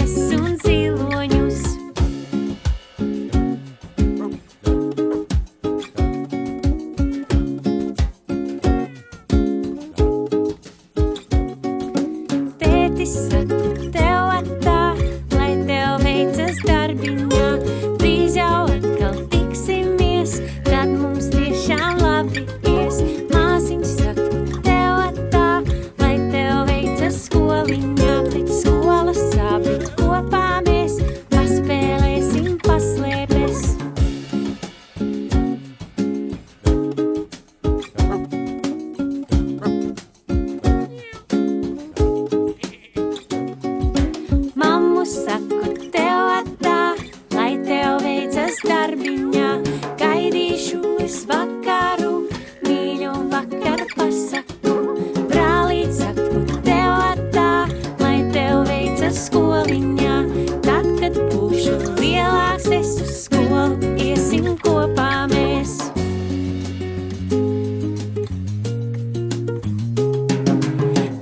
meitenes un ziloņus. Tētis saka tev atā, lai tev veicas darbiņā. Drīz jau atkal tiksimies, tad mums tiešām labi ies. Māsiņš saka tev atā, lai tev veicas skoliņā. Pēc skolas abi kopā mēs paspēlēsim paslēpes. Mammu saku tev atā, lai tev veicas darbiņā. Gaidīšu es vakaru, mīļu vakaru pasaku. Brālīt saku tev atā, lai tev veicas skoliņā. Tad, kad būšu lielāks, es uz skolu iesim kopā mēs.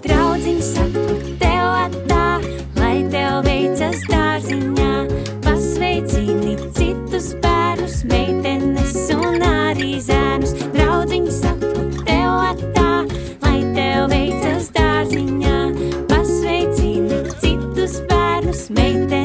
Draudziņ saku tev atā, lai tev veicas dārziņā. Pasveicini citus bērnus, meitenes un arī zēnus. Draudziņ saku tev atā, lai tev veicas dārziņā. Pasveicini citus bērnus, meitenes